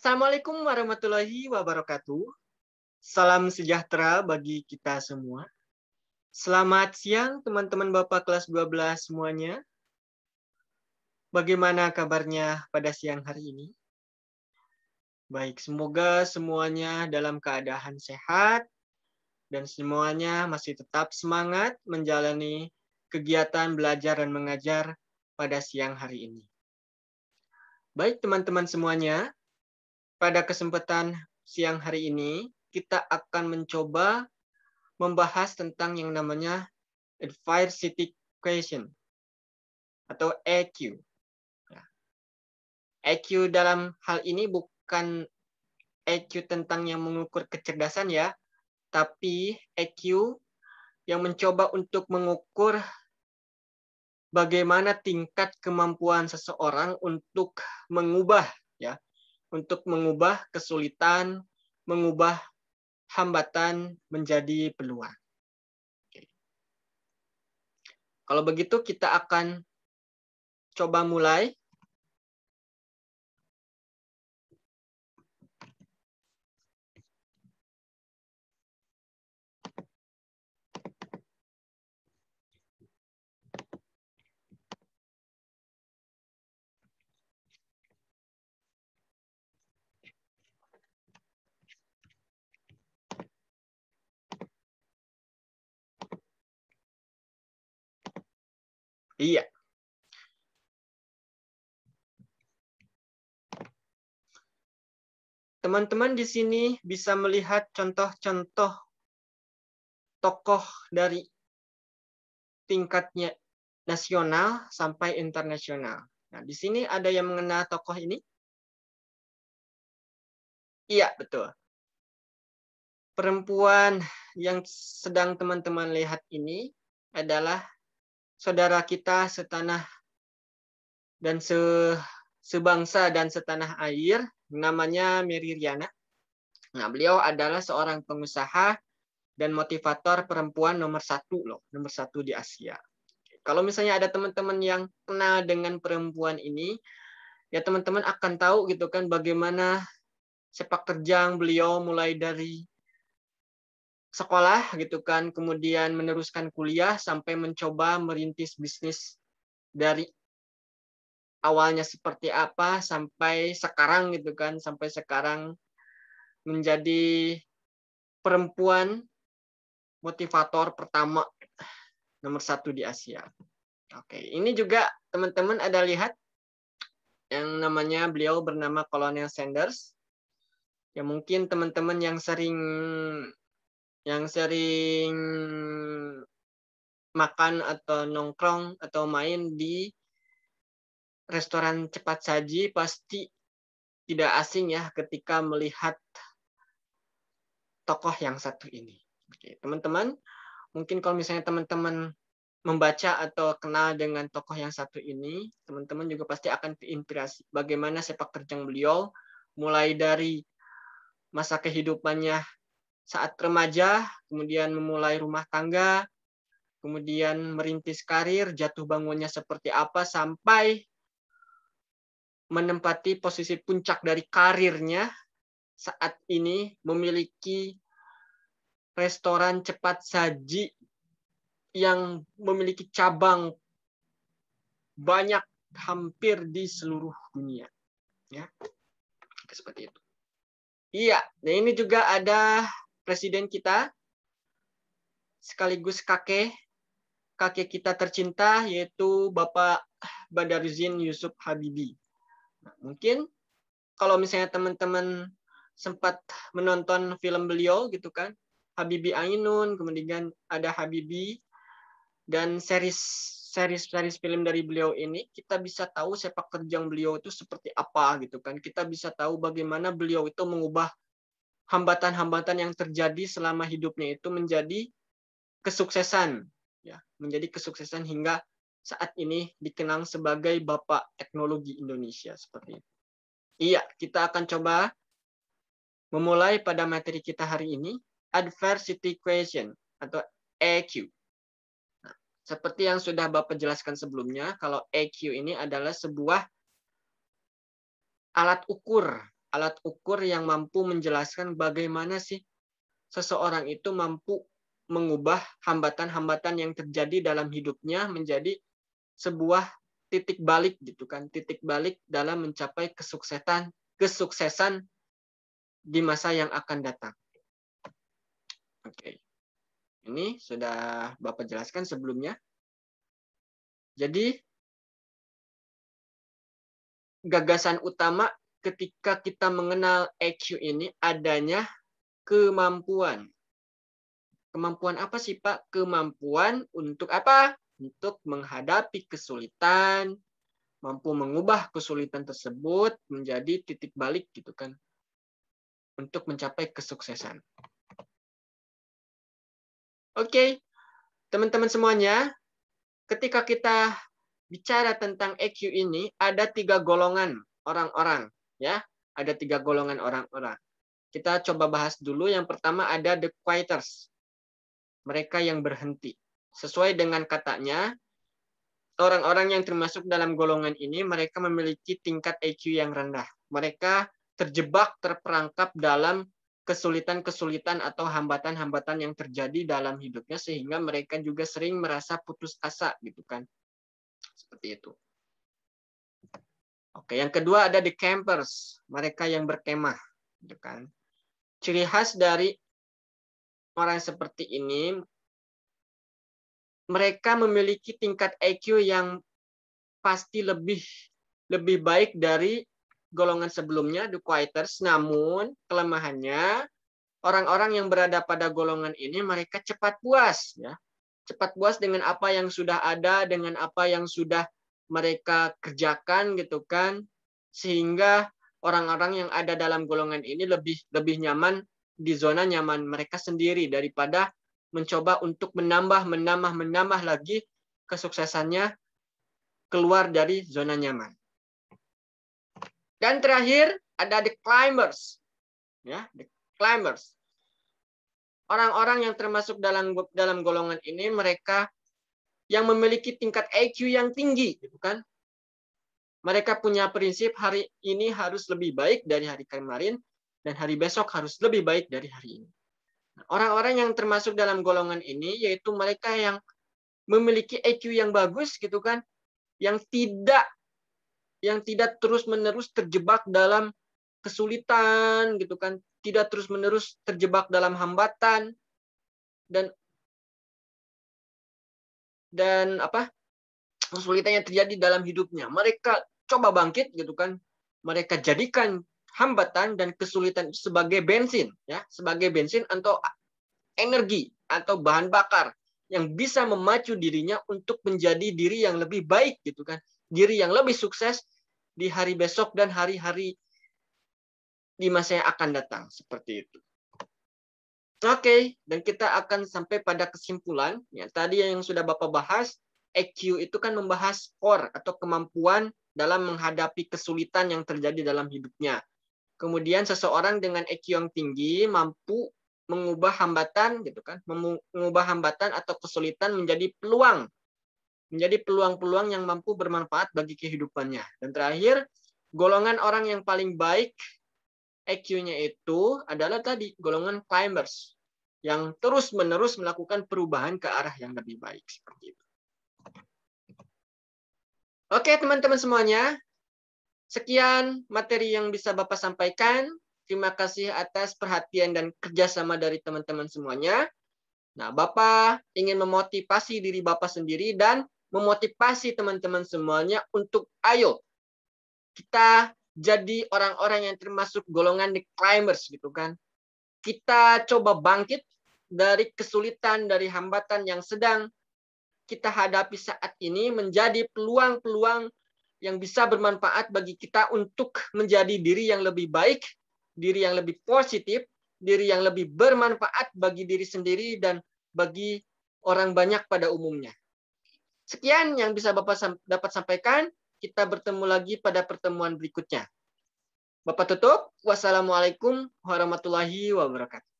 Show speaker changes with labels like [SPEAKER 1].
[SPEAKER 1] Assalamualaikum warahmatullahi wabarakatuh. Salam sejahtera bagi kita semua. Selamat siang teman-teman Bapak kelas 12 semuanya. Bagaimana kabarnya pada siang hari ini? Baik, semoga semuanya dalam keadaan sehat dan semuanya masih tetap semangat menjalani kegiatan belajar dan mengajar pada siang hari ini. Baik teman-teman semuanya, pada kesempatan siang hari ini kita akan mencoba membahas tentang yang namanya adversity question atau EQ. EQ dalam hal ini bukan EQ tentang yang mengukur kecerdasan ya, tapi EQ yang mencoba untuk mengukur bagaimana tingkat kemampuan seseorang untuk mengubah kesulitan, mengubah hambatan menjadi peluang. Oke. Kalau begitu kita akan coba mulai. Iya. Teman-teman di sini bisa melihat contoh-contoh tokoh dari tingkatnya nasional sampai internasional. Nah, di sini ada yang mengenal tokoh ini? Iya, betul. Perempuan yang sedang teman-teman lihat ini adalah saudara kita setanah dan sebangsa dan setanah air, namanya Mary Riana. Nah, beliau adalah seorang pengusaha dan motivator perempuan nomor satu di Asia. Kalau misalnya ada teman-teman yang kenal dengan perempuan ini, ya teman-teman akan tahu gitu kan bagaimana sepak terjang beliau mulai dari sekolah gitu kan, kemudian meneruskan kuliah sampai mencoba merintis bisnis dari awalnya seperti apa sampai sekarang gitu kan, sampai sekarang menjadi perempuan motivator pertama nomor satu di Asia. Oke, ini juga teman-teman ada lihat yang namanya beliau bernama Colonel Sanders. Ya mungkin teman-teman yang sering makan atau nongkrong atau main di restoran cepat saji pasti tidak asing ya ketika melihat tokoh yang satu ini. Oke, teman-teman, mungkin kalau misalnya teman-teman membaca atau kenal dengan tokoh yang satu ini, teman-teman juga pasti akan terinspirasi bagaimana sepak terjang beliau mulai dari masa kehidupannya saat remaja, kemudian memulai rumah tangga, kemudian merintis karir, jatuh bangunnya seperti apa, sampai menempati posisi puncak dari karirnya saat ini memiliki restoran cepat saji yang memiliki cabang banyak hampir di seluruh dunia. Ya, seperti itu. Iya, nah ini juga ada presiden kita, sekaligus kakek kita tercinta, yaitu Bapak Badarudin Yusuf Habibie. Nah, mungkin kalau misalnya teman-teman sempat menonton film beliau gitu kan, Habibie Ainun, kemudian ada Habibie, dan series film dari beliau ini, kita bisa tahu sepak terjang beliau itu seperti apa gitu kan. Kita bisa tahu bagaimana beliau itu mengubah hambatan-hambatan yang terjadi selama hidupnya itu menjadi kesuksesan, ya, menjadi kesuksesan hingga saat ini dikenang sebagai Bapak Teknologi Indonesia seperti itu. Iya, kita akan coba memulai pada materi kita hari ini, adversity question atau EQ. Nah, seperti yang sudah Bapak jelaskan sebelumnya, kalau EQ ini adalah sebuah alat ukur alat ukur yang mampu menjelaskan bagaimana sih seseorang itu mampu mengubah hambatan-hambatan yang terjadi dalam hidupnya menjadi sebuah titik balik gitu kan, titik balik dalam mencapai kesuksesan di masa yang akan datang. Oke. Ini sudah Bapak jelaskan sebelumnya. Jadi gagasan utama ketika kita mengenal EQ ini adanya kemampuan. Kemampuan apa sih, Pak? Kemampuan untuk apa? Untuk menghadapi kesulitan, mampu mengubah kesulitan tersebut menjadi titik balik gitu kan. Untuk mencapai kesuksesan. Oke, teman-teman semuanya, ketika kita bicara tentang EQ ini, ada 3 golongan orang-orang, ya. Ada 3 golongan orang-orang. Kita coba bahas dulu. Yang pertama ada the quitters. Mereka yang berhenti. Sesuai dengan katanya, orang-orang yang termasuk dalam golongan ini, mereka memiliki tingkat EQ yang rendah. Mereka terjebak, terperangkap dalam kesulitan-kesulitan atau hambatan-hambatan yang terjadi dalam hidupnya, sehingga mereka juga sering merasa putus asa, gitu kan. Seperti itu. Oke, yang kedua ada the campers. Mereka yang berkemah, gitu kan. Ciri khas dari orang seperti ini, mereka memiliki tingkat EQ yang pasti lebih baik dari golongan sebelumnya, the quitters. Namun kelemahannya, orang-orang yang berada pada golongan ini mereka cepat puas, ya. Cepat puas dengan apa yang sudah ada, dengan apa yang sudah mereka kerjakan, gitu kan. Sehingga orang-orang yang ada dalam golongan ini lebih nyaman di zona nyaman mereka sendiri daripada mencoba untuk menambah lagi kesuksesannya keluar dari zona nyaman. Dan terakhir ada the climbers. Ya, the climbers. Orang-orang yang termasuk dalam golongan ini mereka yang memiliki tingkat EQ yang tinggi, gitu kan. Mereka punya prinsip hari ini harus lebih baik dari hari kemarin dan hari besok harus lebih baik dari hari ini. Orang-orang yang termasuk dalam golongan ini yaitu mereka yang memiliki EQ yang bagus, gitu kan, yang tidak terus-menerus terjebak dalam kesulitan, gitu kan, tidak terus-menerus terjebak dalam hambatan dan kesulitan yang terjadi dalam hidupnya. Mereka coba bangkit, gitu kan. Mereka jadikan hambatan dan kesulitan itu sebagai bensin, ya, sebagai bensin atau energi atau bahan bakar yang bisa memacu dirinya untuk menjadi diri yang lebih baik, gitu kan. Diri yang lebih sukses di hari besok dan hari-hari di masa yang akan datang, seperti itu. Oke, dan kita akan sampai pada kesimpulan. Ya, tadi yang sudah Bapak bahas, EQ itu kan membahas core atau kemampuan dalam menghadapi kesulitan yang terjadi dalam hidupnya. Kemudian seseorang dengan EQ yang tinggi mampu mengubah hambatan, gitu kan, mengubah hambatan atau kesulitan menjadi peluang, peluang-peluang yang mampu bermanfaat bagi kehidupannya. Dan terakhir, golongan orang yang paling baik EQ-nya itu adalah tadi golongan climbers yang terus-menerus melakukan perubahan ke arah yang lebih baik, seperti itu. Oke, teman-teman semuanya. Sekian materi yang bisa Bapak sampaikan. Terima kasih atas perhatian dan kerjasama dari teman-teman semuanya. Nah, Bapak ingin memotivasi diri Bapak sendiri dan memotivasi teman-teman semuanya untuk ayo kita jadi orang-orang yang termasuk golongan the climbers, gitu kan. Kita coba bangkit dari kesulitan, dari hambatan yang sedang kita hadapi saat ini menjadi peluang-peluang yang bisa bermanfaat bagi kita untuk menjadi diri yang lebih baik, diri yang lebih positif, diri yang lebih bermanfaat bagi diri sendiri dan bagi orang banyak pada umumnya. Sekian yang bisa Bapak dapat sampaikan. Kita bertemu lagi pada pertemuan berikutnya. Bapak tutup. Wassalamualaikum warahmatullahi wabarakatuh.